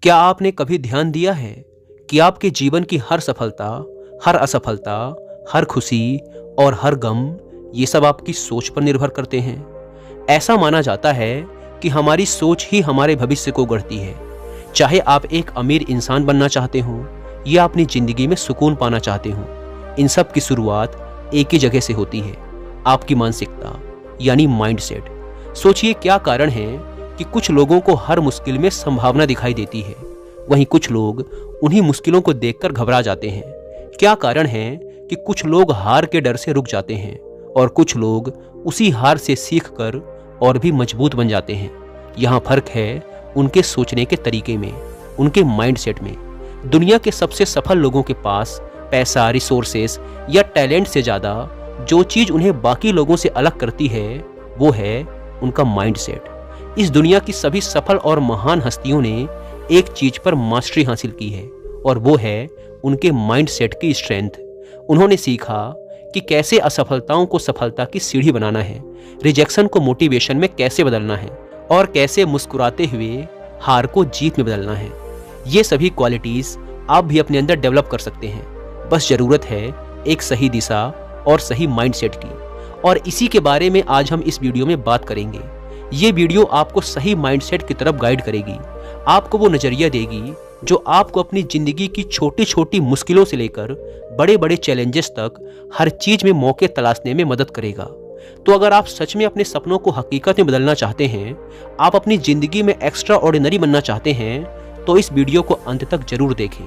क्या आपने कभी ध्यान दिया है कि आपके जीवन की हर सफलता, हर असफलता, हर खुशी और हर गम, ये सब आपकी सोच पर निर्भर करते हैं? ऐसा माना जाता है कि हमारी सोच ही हमारे भविष्य को गढ़ती है। चाहे आप एक अमीर इंसान बनना चाहते हो या अपनी जिंदगी में सुकून पाना चाहते हो, इन सब की शुरुआत एक ही जगह से होती है, आपकी मानसिकता यानी माइंडसेट। सोचिए, क्या कारण है कि कुछ लोगों को हर मुश्किल में संभावना दिखाई देती है, वहीं कुछ लोग उन्हीं मुश्किलों को देखकर घबरा जाते हैं। क्या कारण है कि कुछ लोग हार के डर से रुक जाते हैं और कुछ लोग उसी हार से सीखकर और भी मजबूत बन जाते हैं? यहाँ फर्क है उनके सोचने के तरीके में, उनके माइंडसेट में। दुनिया के सबसे सफल लोगों के पास पैसा, रिसोर्सेस या टैलेंट से ज़्यादा जो चीज़ उन्हें बाकी लोगों से अलग करती है वो है उनका माइंडसेट। इस दुनिया की सभी सफल और महान हस्तियों ने एक चीज पर मास्टरी हासिल की है और वो है उनके माइंडसेट की स्ट्रेंथ। उन्होंने सीखा कि कैसे असफलताओं को सफलता की सीढ़ी बनाना है, रिजेक्शन को मोटिवेशन में कैसे बदलना है और कैसे मुस्कुराते हुए हार को जीत में बदलना है। ये सभी क्वालिटीज आप भी अपने अंदर डेवलप कर सकते हैं। बस जरूरत है एक सही दिशा और सही माइंडसेट की, और इसी के बारे में आज हम इस वीडियो में बात करेंगे। ये वीडियो आपको सही माइंडसेट की तरफ गाइड करेगी, आपको वो नजरिया देगी जो आपको अपनी जिंदगी की छोटी छोटी मुश्किलों से लेकर बड़े बड़े चैलेंजेस तक हर चीज में मौके तलाशने में मदद करेगा। तो अगर आप सच में अपने सपनों को हकीकत में बदलना चाहते हैं, आप अपनी जिंदगी में एक्स्ट्रा ऑर्डिनरी बनना चाहते हैं, तो इस वीडियो को अंत तक जरूर देखें।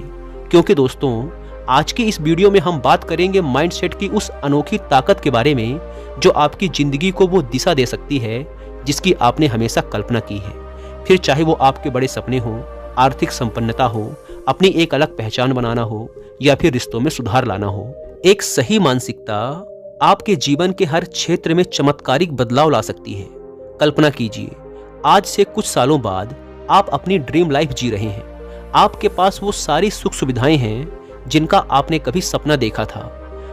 क्योंकि दोस्तों, आज की इस वीडियो में हम बात करेंगे माइंडसेट की उस अनोखी ताकत के बारे में जो आपकी जिंदगी को वो दिशा दे सकती है जिसकी आपने हमेशा कल्पना की है। फिर चाहे वो आपके बड़े सपने हो, आर्थिक संपन्नता हो, अपनी एक अलग पहचान बनाना हो या फिर रिश्तों में सुधार लाना हो। एक सही मानसिकता आपके जीवन के हर क्षेत्र में चमत्कारिक बदलाव ला सकती है। कल्पना कीजिए, आज से कुछ सालों बाद आप अपनी ड्रीम लाइफ जी रहे हैं। आपके पास वो सारी सुख सुविधाएं हैं जिनका आपने कभी सपना देखा था।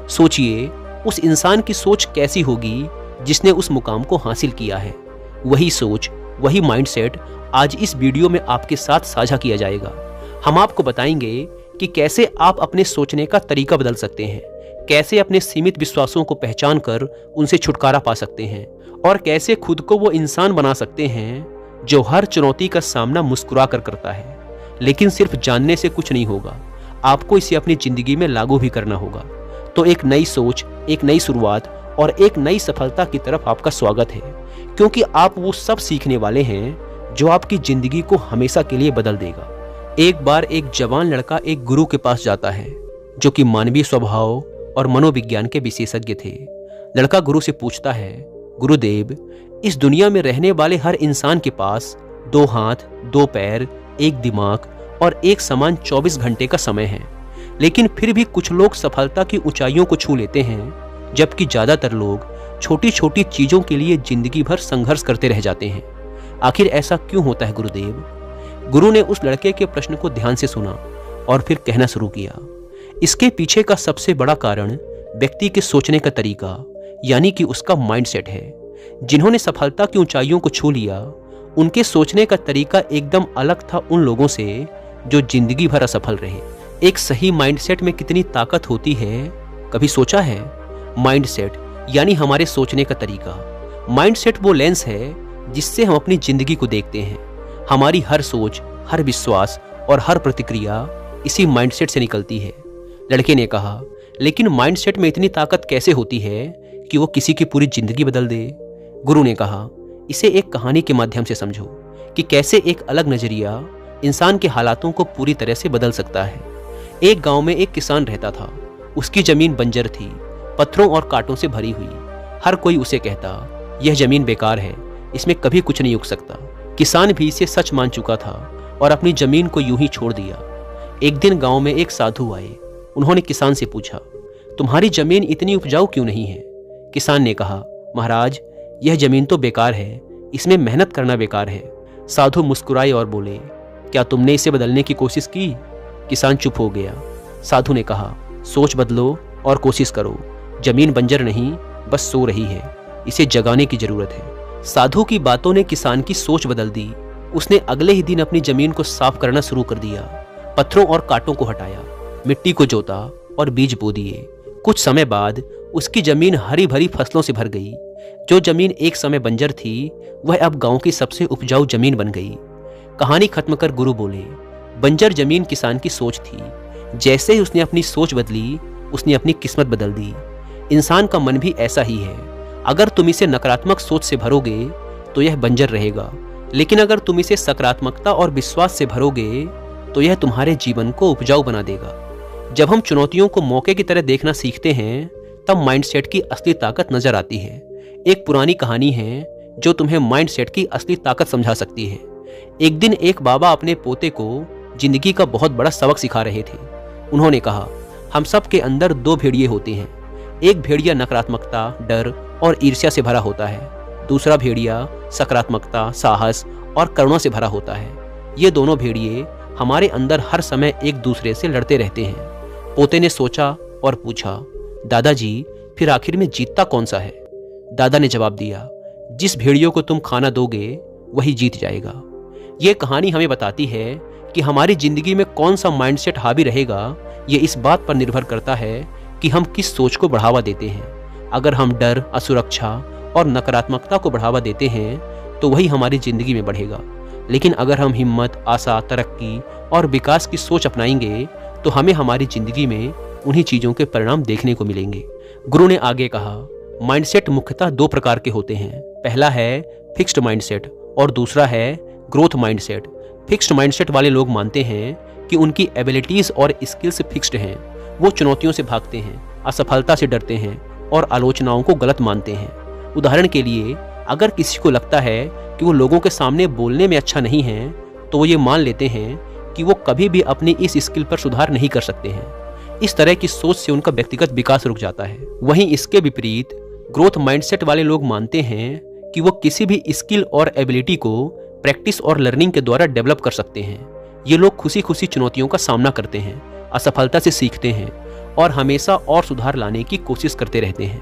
सोचिए, उस इंसान की सोच कैसी होगी जिसने उस मुकाम को हासिल किया है। वही सोच, वही माइंडसेट आज इस वीडियो में आपके साथ साझा किया जाएगा। हम आपको बताएंगे कि कैसे आप अपने सोचने का तरीका बदल सकते हैं, कैसे अपने सीमित विश्वासों को पहचान कर उनसे छुटकारा पा सकते हैं और कैसे खुद को वो इंसान बना सकते हैं जो हर चुनौती का सामना मुस्कुरा कर करता है। लेकिन सिर्फ जानने से कुछ नहीं होगा, आपको इसे अपनी जिंदगी में लागू भी करना होगा। तो एक नई सोच, एक नई शुरुआत और एक नई सफलता की तरफ आपका स्वागत है, क्योंकि आप वो सब सीखने वाले हैं जो आपकी जिंदगी को हमेशा के लिए बदल देगा। एक बार एक जवान लड़का एक गुरु के पास जाता है जो कि मानवीय स्वभाव और मनोविज्ञान के विशेषज्ञ थे। लड़का गुरु से पूछता है, गुरुदेव, इस दुनिया में रहने वाले हर इंसान के पास 2 हाथ, 2 पैर, एक दिमाग और एक समान 24 घंटे का समय है, लेकिन फिर भी कुछ लोग सफलता की ऊंचाइयों को छू लेते हैं, जबकि ज्यादातर लोग छोटी छोटी चीजों के लिए जिंदगी भर संघर्ष करते रह जाते हैं। आखिर ऐसा क्यों होता है गुरुदेव? गुरु ने उस लड़के के प्रश्न को ध्यान से सुना और फिर कहना शुरू किया, इसके पीछे का सबसे बड़ा कारण व्यक्ति के सोचने का तरीका यानी कि उसका माइंडसेट है। जिन्होंने सफलता की ऊंचाइयों को छू लिया, उनके सोचने का तरीका एकदम अलग था उन लोगों से जो जिंदगी भर असफल रहे। एक सही माइंडसेट में कितनी ताकत होती है, कभी सोचा है? माइंडसेट यानी हमारे सोचने का तरीका। माइंडसेट वो लेंस है जिससे हम अपनी जिंदगी को देखते हैं। हमारी हर सोच, हर विश्वास और हर प्रतिक्रिया इसी माइंडसेट से निकलती है। लड़के ने कहा, लेकिन माइंडसेट में इतनी ताकत कैसे होती है कि वो किसी की पूरी जिंदगी बदल दे? गुरु ने कहा, इसे एक कहानी के माध्यम से समझो कि कैसे एक अलग नजरिया इंसान के हालातों को पूरी तरह से बदल सकता है। एक गांव में एक किसान रहता था। उसकी जमीन बंजर थी, पत्थरों और कांटों से भरी हुई। हर कोई उसे कहता, यह जमीन बेकार है, इसमें कभी कुछ नहीं उग सकता। किसान भी इसे सच मान चुका था और अपनी जमीन को यूं ही छोड़ दिया। एक दिन गांव में एक साधु आए। उन्होंने किसान से पूछा, तुम्हारी जमीन इतनी उपजाऊ क्यों नहीं है? किसान ने कहा, महाराज, यह जमीन तो बेकार है, इसमें मेहनत करना बेकार है। साधु मुस्कुराए और बोले, क्या तुमने इसे बदलने की कोशिश की? किसान चुप हो गया। साधु ने कहा, सोच बदलो और कोशिश करो। जमीन बंजर नहीं, बस सो रही है, इसे जगाने की जरूरत है। साधु की बातों ने किसान की सोच बदल दी उसने अगले ही दिन अपनी जमीन को साफ करना शुरू कर दिया। पत्थरों और कांटों को हटाया, मिट्टी को जोता और बीज बो दिए। कुछ समय बाद उसकी जमीन हरी भरी फसलों से भर गई। जो जमीन एक समय बंजर थी, वह अब गांव की सबसे उपजाऊ जमीन बन गई। कहानी खत्म कर गुरु बोले, बंजर जमीन किसान की सोच थी। जैसे ही उसने अपनी सोच बदली, उसने अपनी किस्मत बदल दी। इंसान का मन भी ऐसा ही है। अगर तुम इसे नकारात्मक सोच से भरोगे तो यह बंजर रहेगा, लेकिन अगर तुम इसे सकारात्मकता और विश्वास से भरोगे तो यह तुम्हारे जीवन को उपजाऊ बना देगा। जब हम चुनौतियों को मौके की तरह देखना सीखते हैं, तब माइंडसेट की असली ताकत नजर आती है। एक पुरानी कहानी है जो तुम्हें माइंडसेट की असली ताकत समझा सकती है। एक दिन एक बाबा अपने पोते को जिंदगी का बहुत बड़ा सबक सिखा रहे थे। उन्होंने कहा, हम सब के अंदर दो भेड़िए होते हैं। एक भेड़िया नकारात्मकता, डर और ईर्ष्या से भरा होता है। दूसरा भेड़िया सकारात्मकता, साहस और करुणा से भरा होता है। ये दोनों भेड़िए हमारे अंदर हर समय एक दूसरे से लड़ते रहते हैं। पोते ने सोचा और पूछा, दादाजी, फिर आखिर में जीतता कौन सा है? दादा ने जवाब दिया, जिस भेड़ियों को तुम खाना दोगे वही जीत जाएगा। ये कहानी हमें बताती है कि हमारी जिंदगी में कौन सा माइंडसेट हावी रहेगा, ये इस बात पर निर्भर करता है कि हम किस सोच को बढ़ावा देते हैं। अगर हम डर, असुरक्षा और नकारात्मकता को बढ़ावा देते हैं तो वही हमारी जिंदगी में बढ़ेगा। लेकिन अगर हम हिम्मत, आशा, तरक्की और विकास की सोच अपनाएंगे तो हमें हमारी जिंदगी में उन्हीं चीजों के परिणाम देखने को मिलेंगे। गुरु ने आगे कहा, माइंडसेट मुख्यतः दो प्रकार के होते हैं। पहला है फिक्स्ड माइंडसेट और दूसरा है ग्रोथ माइंडसेट। फिक्स्ड माइंडसेट वाले लोग मानते हैं कि उनकी एबिलिटीज और स्किल्स फिक्स्ड हैं। वो चुनौतियों से भागते हैं, असफलता से डरते हैं और आलोचनाओं को गलत मानते हैं। उदाहरण के लिए, अगर किसी को लगता है कि वो लोगों के सामने बोलने में अच्छा नहीं है, तो वो ये मान लेते हैं कि वो कभी भी अपनी इस स्किल पर सुधार नहीं कर सकते हैं। इस तरह की सोच से उनका व्यक्तिगत विकास रुक जाता है। वहीं इसके विपरीत ग्रोथ माइंडसेट वाले लोग मानते हैं कि वो किसी भी स्किल और एबिलिटी को प्रैक्टिस और लर्निंग के द्वारा डेवलप कर सकते हैं। ये लोग खुशी खुशी चुनौतियों का सामना करते हैं, असफलता से सीखते हैं और हमेशा और सुधार लाने की कोशिश करते रहते हैं।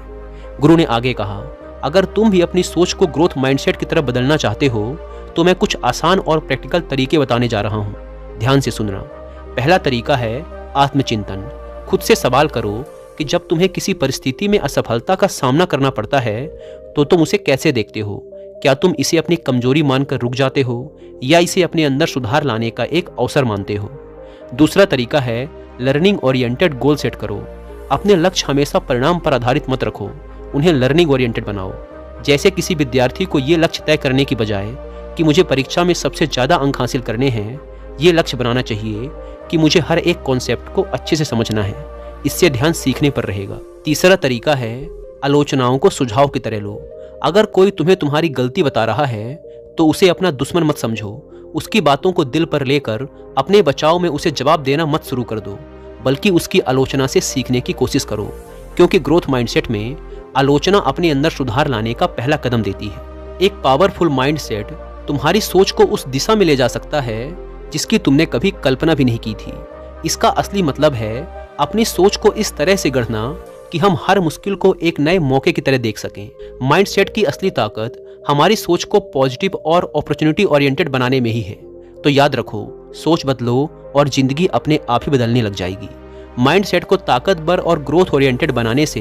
गुरु ने आगे कहा, अगर तुम भी अपनी सोच को ग्रोथ माइंडसेट की तरफ बदलना चाहते हो तो मैं कुछ आसान और प्रैक्टिकल तरीके बताने जा रहा हूँ। ध्यान से सुनना। पहला तरीका है आत्मचिंतन। खुद से सवाल करो कि जब तुम्हें किसी परिस्थिति में असफलता का सामना करना पड़ता है तो तुम उसे कैसे देखते हो? क्या तुम इसे अपनी कमजोरी मानकर रुक जाते हो या इसे अपने अंदर सुधार लाने का एक अवसर मानते हो? दूसरा तरीका है लर्निंग ओरिएंटेड गोल सेट करो। अपने लक्ष्य हमेशा परिणाम पर आधारित मत रखो, उन्हें लर्निंग ओरिएंटेड बनाओ। जैसे किसी विद्यार्थी को ये लक्ष्य तय करने की बजाय कि मुझे परीक्षा में सबसे ज्यादा अंक हासिल करने हैं, ये लक्ष्य बनाना चाहिए कि मुझे हर एक कॉन्सेप्ट को अच्छे से समझना है। इससे ध्यान सीखने पर रहेगा। तीसरा तरीका है आलोचनाओं को सुझाव की तरह लो। अगर कोई तुम्हें तुम्हारी गलती बता रहा है तो उसे अपना दुश्मन मत समझो। उसकी बातों को दिल पर लेकर अपने बचाव में उसे जवाब देना मत शुरू कर दो, बल्कि उसकी आलोचना से सीखने की कोशिश करो, क्योंकि ग्रोथ माइंडसेट में आलोचना अपने अंदर सुधार लाने का पहला कदम देती है। एक पावरफुल माइंडसेट तुम्हारी सोच को उस दिशा में ले जा सकता है जिसकी तुमने कभी कल्पना भी नहीं की थी। इसका असली मतलब है अपनी सोच को इस तरह से गढ़ना कि हम हर मुश्किल को एक नए मौके की तरह देख सकें। माइंडसेट की असली ताकत हमारी सोच को पॉजिटिव और अपॉर्चुनिटी ओरिएंटेड बनाने में ही है। तो याद रखो, सोच बदलो और जिंदगी अपने आप ही बदलने लग जाएगी। माइंडसेट को ताकतवर और ग्रोथ ओरिएंटेड बनाने से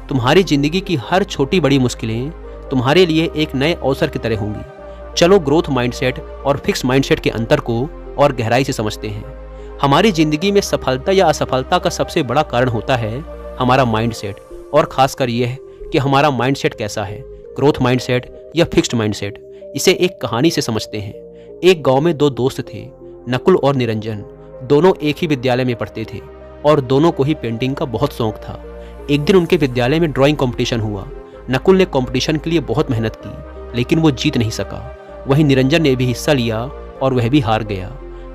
तुम्हारी जिंदगी की हर छोटी बड़ी मुश्किलें तुम्हारे लिए एक नए अवसर की तरह होंगी। चलो ग्रोथ माइंडसेट और फिक्स माइंडसेट के अंतर को और गहराई से समझते हैं। हमारी जिंदगी में सफलता या असफलता का सबसे बड़ा कारण होता है हमारा माइंडसेट, और खासकर यह कि हमारा माइंडसेट कैसा है, ग्रोथ माइंडसेट या फिक्स्ड माइंडसेट। इसे एक कहानी से समझते हैं। एक गांव में दो दोस्त थे, नकुल और निरंजन। दोनों एक ही विद्यालय में पढ़ते थे और दोनों को ही पेंटिंग का बहुत शौक था। एक दिन उनके विद्यालय में ड्राइंग कंपटीशन हुआ। नकुल ने कंपटीशन के लिए बहुत मेहनत की, लेकिन वो जीत नहीं सका। वहीं निरंजन ने भी हिस्सा लिया और वह भी हार गया।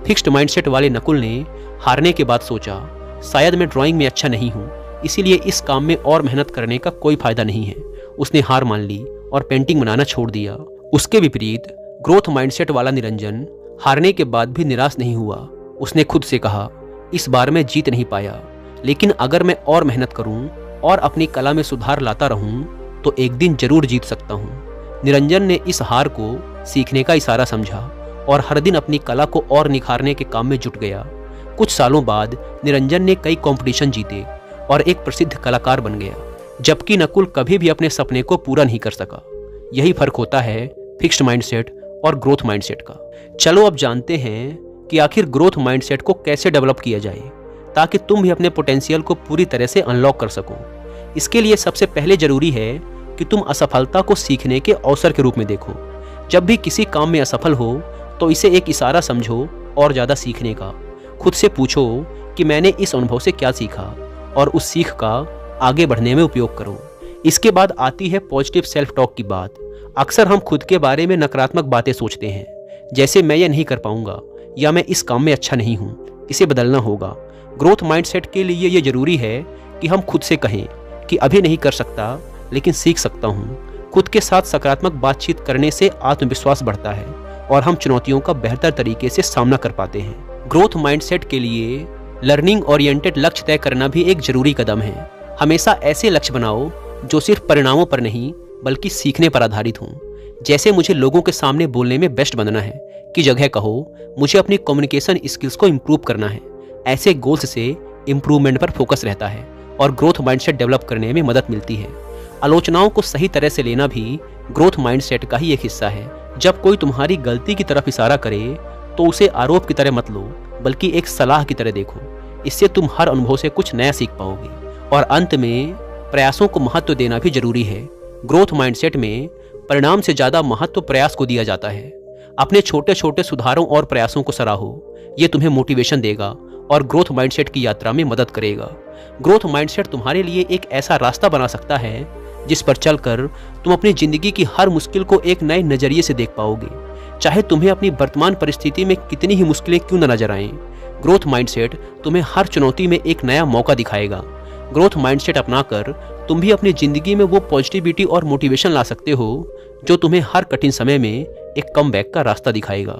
फिक्स्ड माइंडसेट वाले नकुल ने हारने के बाद सोचा, शायद मैं ड्राइंग में अच्छा नहीं हूँ, इसीलिए इस काम में और मेहनत करने का कोई फायदा नहीं है। उसने हार मान ली और पेंटिंग बनाना छोड़ दिया। उसके विपरीत ग्रोथ माइंडसेट वाला निरंजन हारने के बाद भी निराश नहीं हुआ। उसने खुद से कहा, इस बार मैं जीत नहीं पाया, लेकिन अगर मैं और मेहनत करूं और अपनी कला में सुधार लाता रहूं तो एक दिन जरूर जीत सकता हूं। निरंजन ने इस हार को सीखने का इशारा समझा और हर दिन अपनी कला को और निखारने के काम में जुट गया। कुछ सालों बाद निरंजन ने कई कंपटीशन जीते और एक प्रसिद्ध कलाकार बन गया, जबकि नकुल कभी भी अपने सपने को पूरा नहीं कर सका। यही फर्क होता है फिक्स्ड माइंडसेट और ग्रोथ माइंडसेट का। चलो अब जानते हैं कि आखिर ग्रोथ माइंडसेट को कैसे डेवलप किया जाए ताकि तुम भी अपने पोटेंशियल को पूरी तरह से अनलॉक कर सको। इसके लिए सबसे पहले जरूरी है कि तुम असफलता को सीखने के अवसर के रूप में देखो। जब भी किसी काम में असफल हो तो इसे एक इशारा समझो और ज़्यादा सीखने का। खुद से पूछो कि मैंने इस अनुभव से क्या सीखा और उस सीख का आगे बढ़ने में उपयोग करो। इसके बाद आती है पॉजिटिव सेल्फ टॉक की बात। अक्सर हम खुद के बारे में नकारात्मक बातें सोचते हैं, जैसे मैं ये नहीं कर पाऊंगा या मैं इस काम में अच्छा नहीं हूँ, इसे बदलना होगा। ग्रोथ माइंडसेट के लिए ये जरूरी है कि हम खुद से कहें कि अभी नहीं कर सकता लेकिन सीख सकता हूँ। खुद के साथ सकारात्मक बातचीत करने से आत्मविश्वास बढ़ता है और हम चुनौतियों का बेहतर तरीके से सामना कर पाते हैं। ग्रोथ माइंडसेट के लिए लर्निंग ओरिएंटेड लक्ष्य तय करना भी एक जरूरी कदम है। हमेशा ऐसे लक्ष्य बनाओ जो सिर्फ परिणामों पर नहीं बल्कि सीखने पर आधारित हों। जैसे मुझे लोगों के सामने बोलने में बेस्ट बनना है की जगह कहो मुझे अपनी कम्युनिकेशन स्किल्स को इम्प्रूव करना है। ऐसे गोल्स से इम्प्रूवमेंट पर फोकस रहता है और ग्रोथ माइंडसेट डेवलप करने में मदद मिलती है। आलोचनाओं को सही तरह से लेना भी ग्रोथ माइंडसेट का ही एक हिस्सा है। जब कोई तुम्हारी गलती की तरफ इशारा करे तो उसे आरोप की तरह मत लो बल्कि एक सलाह की तरह देखो। इससे तुम हर अनुभव से कुछ नया सीख पाओगे। और अंत में प्रयासों को महत्व देना भी जरूरी है। ग्रोथ माइंडसेट में परिणाम से ज्यादा महत्व प्रयास को दिया जाता है। अपने छोटे छोटे सुधारों और प्रयासों को सराहो, ये तुम्हें मोटिवेशन देगा और ग्रोथ माइंडसेट की यात्रा में मदद करेगा। ग्रोथ माइंडसेट तुम्हारे लिए एक ऐसा रास्ता बना सकता है जिस पर चलकर तुम अपनी जिंदगी की हर मुश्किल को एक नए नजरिए से देख पाओगे, चाहे तुम्हें अपनी वर्तमान परिस्थिति में कितनी ही मुश्किलें क्यों न नजर आएं। ग्रोथ माइंडसेट तुम्हें हर चुनौती में एक नया मौका दिखाएगा। ग्रोथ माइंडसेट अपनाकर तुम भी अपनी जिंदगी में वो पॉजिटिविटी और मोटिवेशन ला सकते हो जो तुम्हें हर कठिन समय में एक कमबैक का रास्ता दिखाएगा।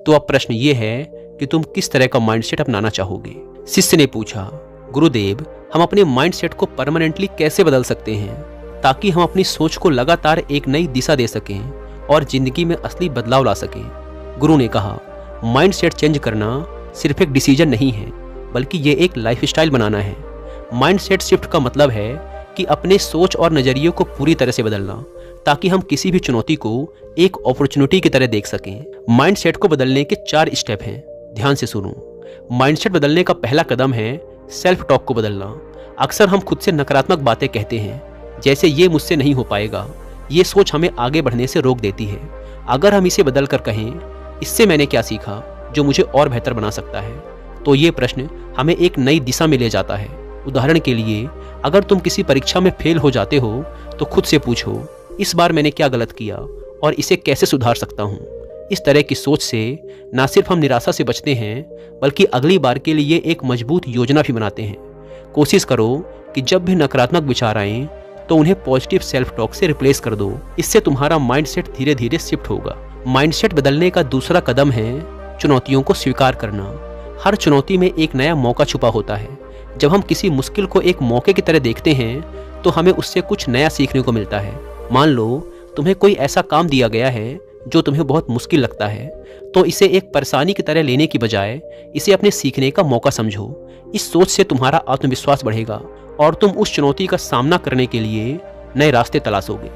तो अब प्रश्न ये है कि तुम किस तरह का माइंडसेट अपनाना चाहोगे। शिष्य ने पूछा, गुरुदेव, हम अपने माइंडसेट को परमानेंटली कैसे बदल सकते हैं ताकि हम अपनी सोच को लगातार एक नई दिशा दे सकें और जिंदगी में असली बदलाव ला सकें। गुरु ने कहा, माइंडसेट चेंज करना सिर्फ एक डिसीजन नहीं है बल्कि ये एक लाइफस्टाइल बनाना है। माइंडसेट शिफ्ट का मतलब है कि अपने सोच और नजरिए को पूरी तरह से बदलना ताकि हम किसी भी चुनौती को एक अपॉर्चुनिटी की तरह देख सकें। माइंडसेट को बदलने के 4 स्टेप हैं, ध्यान से सुनो। माइंडसेट बदलने का पहला कदम है सेल्फ टॉक को बदलना। अक्सर हम खुद से नकारात्मक बातें कहते हैं, जैसे ये मुझसे नहीं हो पाएगा। ये सोच हमें आगे बढ़ने से रोक देती है। अगर हम इसे बदल कर कहें, इससे मैंने क्या सीखा जो मुझे और बेहतर बना सकता है, तो ये प्रश्न हमें एक नई दिशा में ले जाता है। उदाहरण के लिए, अगर तुम किसी परीक्षा में फेल हो जाते हो तो खुद से पूछो, इस बार मैंने क्या गलत किया और इसे कैसे सुधार सकता हूँ। इस तरह की सोच से न सिर्फ हम निराशा से बचते हैं बल्कि अगली बार के लिए एक मजबूत योजना भी बनाते हैं। कोशिश करो कि जब भी नकारात्मक विचार आएं तो उन्हें पॉजिटिव सेल्फ टॉक से रिप्लेस कर दो। इससे तुम्हारा माइंडसेट धीरे धीरे शिफ्ट होगा। माइंडसेट बदलने का दूसरा कदम है चुनौतियों को स्वीकार करना। हर चुनौती में एक नया मौका छुपा होता है। जब हम किसी मुश्किल को एक मौके की तरह देखते हैं तो हमें उससे कुछ नया सीखने को मिलता है। मान लो तुम्हें कोई ऐसा काम दिया गया है जो तुम्हें बहुत मुश्किल लगता है, तो इसे एक परेशानी की तरह लेने की बजाय इसे अपने सीखने का मौका समझो। इस सोच से तुम्हारा आत्मविश्वास बढ़ेगा और तुम उस चुनौती का सामना करने के लिए नए रास्ते तलाशोगे।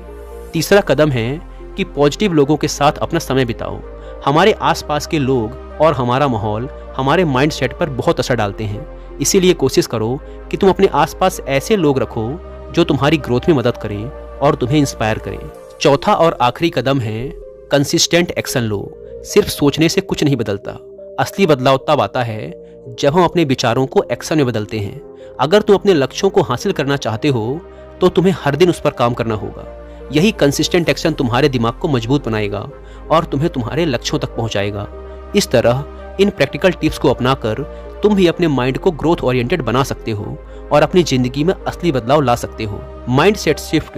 तीसरा कदम है कि पॉजिटिव लोगों के साथ अपना समय बिताओ। हमारे आसपास के लोग और हमारा माहौल हमारे माइंडसेट पर बहुत असर डालते हैं। इसीलिए कोशिश करो कि तुम अपने आसपास ऐसे लोग रखो जो तुम्हारी ग्रोथ में मदद करें और तुम्हें इंस्पायर करें। चौथा और आखिरी कदम है कंसिस्टेंट एक्शन लो। सिर्फ सोचने से कुछ नहीं बदलता। असली बदलाव तब आता है जब हम अपने विचारों को एक्शन में बदलते हैं। अगर तुम अपने लक्ष्यों को हासिल करना चाहते हो तो तुम्हें हर दिन उस पर काम करना होगा। यही कंसिस्टेंट एक्शन तुम्हारे दिमाग को मजबूत बनाएगा और तुम्हें तुम्हारे लक्ष्यों तक पहुंचाएगा। इस तरह इन प्रैक्टिकल टिप्स को अपनाकर तुम भी अपने माइंड को ग्रोथ ओरिएंटेड बना सकते हो और अपनी जिंदगी में असली बदलाव ला सकते हो। माइंडसेट शिफ्ट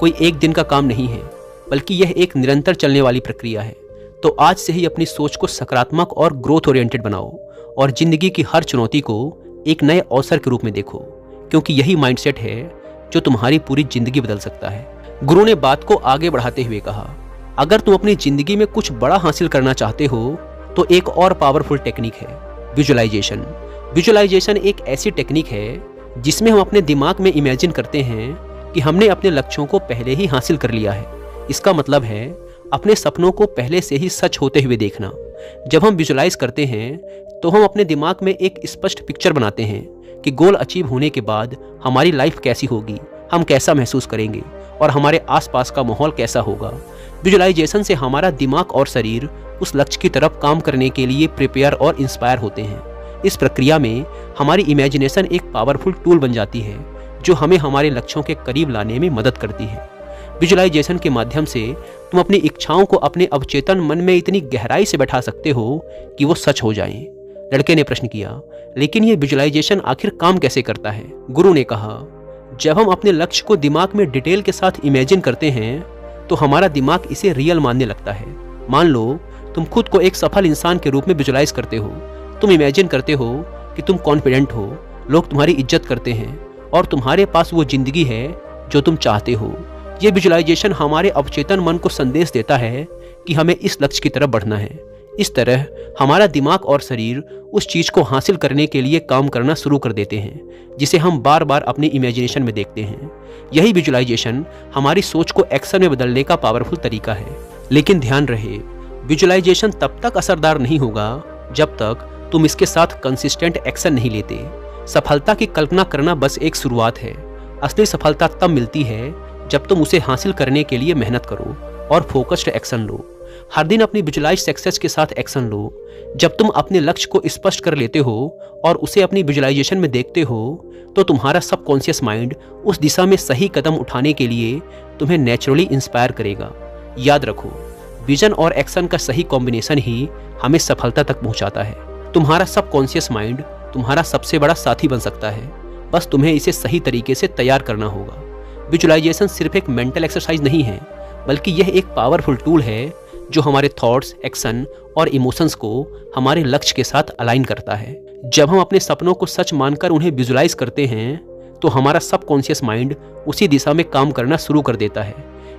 कोई एक दिन का काम नहीं है बल्कि यह एक निरंतर चलने वाली प्रक्रिया है। तो आज से ही अपनी सोच को सकारात्मक और ग्रोथ ओरिएंटेड बनाओ और जिंदगी की हर चुनौती को एक नए अवसर के रूप में देखो, क्योंकि यही माइंडसेट है जो तुम्हारी पूरी जिंदगी बदल सकता है। गुरु ने बात को आगे बढ़ाते हुए कहा, अगर तुम अपनी जिंदगी में कुछ बड़ा हासिल करना चाहते हो तो एक और पावरफुल टेक्निक है विजुअलाइजेशन। विजुअलाइजेशन एक ऐसी टेक्निक है जिसमें हम अपने दिमाग में इमेजिन करते हैं कि हमने अपने लक्ष्यों को पहले ही हासिल कर लिया है। इसका मतलब है अपने सपनों को पहले से ही सच होते हुए देखना। जब हम विजुअलाइज करते हैं तो हम अपने दिमाग में एक स्पष्ट पिक्चर बनाते हैं कि गोल अचीव होने के बाद हमारी लाइफ कैसी होगी, हम कैसा महसूस करेंगे और हमारे आसपास का माहौल कैसा होगा। विजुअलाइजेशन से हमारा दिमाग और शरीर उस लक्ष्य की तरफ काम करने के लिए प्रिपेयर और इंस्पायर होते हैं। इस प्रक्रिया में हमारी इमेजिनेशन एक पावरफुल टूल बन जाती है जो हमें हमारे लक्ष्यों के करीब लाने में मदद करती है। विजुअलाइजेशन के माध्यम से तुम अपनी इच्छाओं को अपने अवचेतन मन में इतनी गहराई से बैठा सकते हो कि वो सच हो जाएं। लड़के ने प्रश्न किया, लेकिन ये विजुअलाइजेशन आखिर काम कैसे करता है? गुरु ने कहा, जब हम अपने लक्ष्य को दिमाग में डिटेल के साथ इमेजिन करते हैं तो हमारा दिमाग इसे रियल मानने लगता है। मान लो तुम खुद को एक सफल इंसान के रूप में विजुअलाइज करते हो। तुम इमेजिन करते हो कि तुम कॉन्फिडेंट हो, लोग तुम्हारी इज्जत करते हैं और तुम्हारे पास वो जिंदगी है जो तुम चाहते हो। ये विजुअलाइजेशन हमारे अवचेतन मन को संदेश देता है कि हमें इस लक्ष्य की तरफ बढ़ना है। इस तरह हमारा दिमाग और शरीर उस चीज को हासिल करने के लिए काम करना शुरू कर देते हैं जिसे हम बार बार अपनी इमेजिनेशन में देखते हैं। यही विजुअलाइजेशन हमारी सोच को एक्शन में बदलने का पावरफुल तरीका है। लेकिन ध्यान रहे, विजुअलाइजेशन तब तक असरदार नहीं होगा जब तक तुम इसके साथ कंसिस्टेंट एक्शन नहीं लेते। सफलता की कल्पना करना बस एक शुरुआत है। असली सफलता तब मिलती है जब तुम उसे हासिल करने के लिए मेहनत करो और फोकस्ड एक्शन लो। हर दिन अपनी विजुअलाइज सक्सेस के साथ एक्शन लो। जब तुम अपने लक्ष्य को स्पष्ट कर लेते हो और उसे अपनी विजुअलाइजेशन में देखते हो तो तुम्हारा सबकॉन्शियस माइंड उस दिशा में सही कदम उठाने के लिए तुम्हें नेचुरली इंस्पायर करेगा। याद रखो, विजन और एक्शन का सही कॉम्बिनेशन ही हमें सफलता तक पहुंचाता है। तुम्हारा सबकॉन्शियस माइंड तुम्हारा सबसे बड़ा साथी बन सकता है, बस तुम्हें इसे सही तरीके से तैयार करना होगा। विजुअलाइजेशन सिर्फ एक मेंटल एक्सरसाइज नहीं है, बल्कि यह एक पावरफुल टूल है जो हमारे थॉट्स, एक्शन और इमोशंस को हमारे लक्ष्य के साथ अलाइन करता है। जब हम अपने सपनों को सच मानकर उन्हें विजुअलाइज करते हैं तो हमारा सबकॉन्शियस माइंड उसी दिशा में काम करना शुरू कर देता है।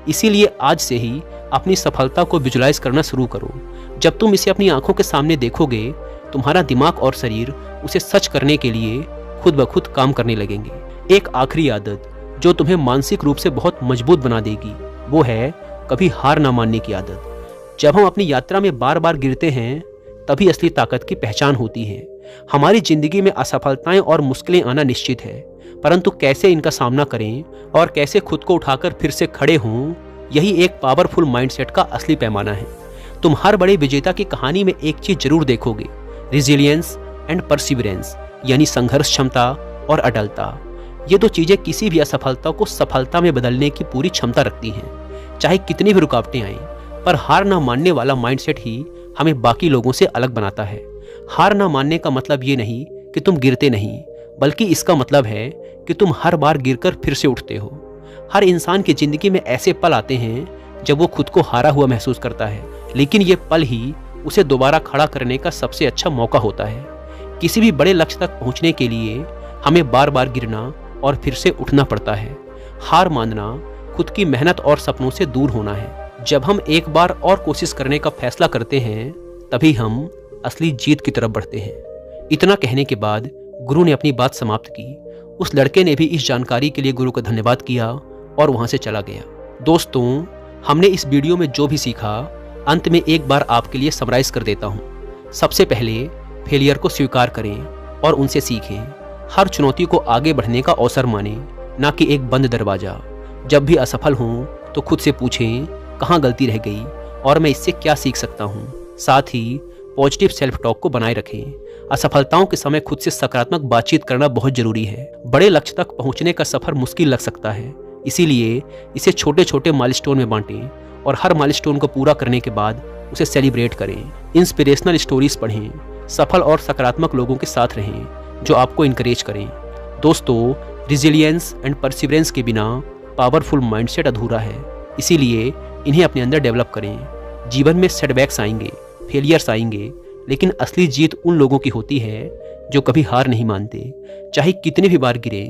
इसीलिए आज से ही अपनी सफलता को विजुअलाइज करना शुरू करो। जब तुम इसे अपनी आंखों के सामने देखोगे, तुम्हारा दिमाग और शरीर उसे सच करने के लिए खुद ब खुद काम करने लगेंगे। एक आखिरी आदत जो तुम्हें मानसिक रूप से बहुत मजबूत बना देगी वो है कभी हार ना मानने की आदत। जब हम अपनी यात्रा में बार बार गिरते हैं तभी असली ताकत की पहचान होती है। हमारी जिंदगी में असफलताएं और मुश्किलें आना निश्चित है, परंतु कैसे इनका सामना करें और कैसे खुद को उठाकर फिर से खड़े हों, यही एक पावरफुल माइंडसेट का असली पैमाना है। तुम हर बड़े विजेता की कहानी में एक चीज जरूर देखोगे, रेजिलियंस एंड परसिवरेंस, यानी संघर्ष क्षमता और अडलता। ये दो चीजें किसी भी असफलता को सफलता में बदलने की पूरी क्षमता रखती हैं। चाहे कितनी भी रुकावटें आएं, पर हार ना मानने वाला माइंडसेट ही हमें बाकी लोगों से अलग बनाता है। हार ना मानने का मतलब ये नहीं कि तुम गिरते नहीं, बल्कि इसका मतलब है कि तुम हर बार गिरकर फिर से उठते हो। हर इंसान की जिंदगी में ऐसे पल आते हैं जब वो खुद को हारा हुआ महसूस करता है, लेकिन ये पल ही उसे दोबारा खड़ा करने का सबसे अच्छा मौका होता है। किसी भी बड़े लक्ष्य तक पहुंचने के लिए हमें बार बार गिरना और फिर से उठना पड़ता है। हार मानना खुद की मेहनत और सपनों से दूर होना है। जब हम एक बार और कोशिश करने का फैसला करते हैं तभी हम असली जीत की तरफ बढ़ते हैं। इतना कहने के बाद गुरु ने अपनी बात समाप्त की। उस लड़के ने भी इस जानकारी के लिए गुरु का धन्यवाद किया और वहां से चला गया। दोस्तों, हमने इस वीडियो में जो भी सीखा अंत में एक बार आपके लिए समराइज कर देता हूँ। सबसे पहले फेलियर को स्वीकार करें और उनसे सीखें। हर चुनौती को आगे बढ़ने का अवसर माने, ना कि एक बंद दरवाजा। जब भी असफल हों तो खुद से पूछें कहाँ गलती रह गई और मैं इससे क्या सीख सकता हूँ। साथ ही पॉजिटिव सेल्फ टॉक को बनाए रखें। असफलताओं के समय खुद से सकारात्मक बातचीत करना बहुत जरूरी है। बड़े लक्ष्य तक पहुँचने का सफर मुश्किल लग सकता है, इसीलिए इसे छोटे छोटे माइलस्टोन में बांटें और हर माइलस्टोन को पूरा करने के बाद उसे सेलिब्रेट करें। इंस्पिरेशनल स्टोरीज पढ़ें, सफल और सकारात्मक लोगों के साथ रहें जो आपको इनकरेज करें। दोस्तों, रेजिलियंस एंड परसिवरेंस के बिना पावरफुल माइंडसेट अधूरा है, इसीलिए इन्हें अपने अंदर डेवलप करें। जीवन में सेटबैक्स आएंगे, फेलियर्स आएंगे, लेकिन असली जीत उन लोगों की होती है जो कभी हार नहीं मानते। चाहे कितने भी बार गिरे,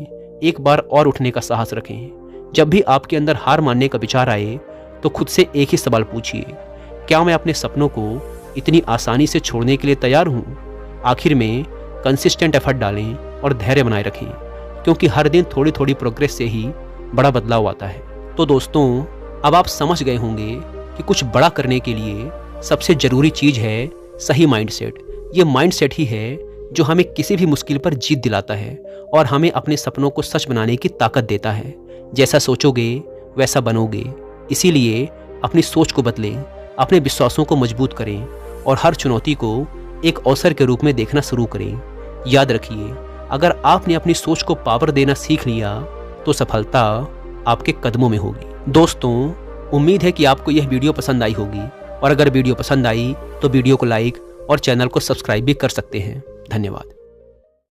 एक बार और उठने का साहस रखें। जब भी आपके अंदर हार मानने का विचार आए तो खुद से एक ही सवाल पूछिए, क्या मैं अपने सपनों को इतनी आसानी से छोड़ने के लिए तैयार हूँ? आखिर में कंसिस्टेंट एफर्ट डालें और धैर्य बनाए रखें, क्योंकि हर दिन थोड़ी थोड़ी प्रोग्रेस से ही बड़ा बदलाव आता है। तो दोस्तों, अब आप समझ गए होंगे कि कुछ बड़ा करने के लिए सबसे ज़रूरी चीज़ है सही माइंडसेट। ये माइंडसेट ही है जो हमें किसी भी मुश्किल पर जीत दिलाता है और हमें अपने सपनों को सच बनाने की ताकत देता है। जैसा सोचोगे वैसा बनोगे। इसीलिए अपनी सोच को बदलें, अपने विश्वासों को मजबूत करें और हर चुनौती को एक अवसर के रूप में देखना शुरू करें। याद रखिए, अगर आपने अपनी सोच को पावर देना सीख लिया तो सफलता आपके कदमों में होगी। दोस्तों, उम्मीद है कि आपको यह वीडियो पसंद आई होगी, और अगर वीडियो पसंद आई तो वीडियो को लाइक और चैनल को सब्सक्राइब भी कर सकते हैं। धन्यवाद।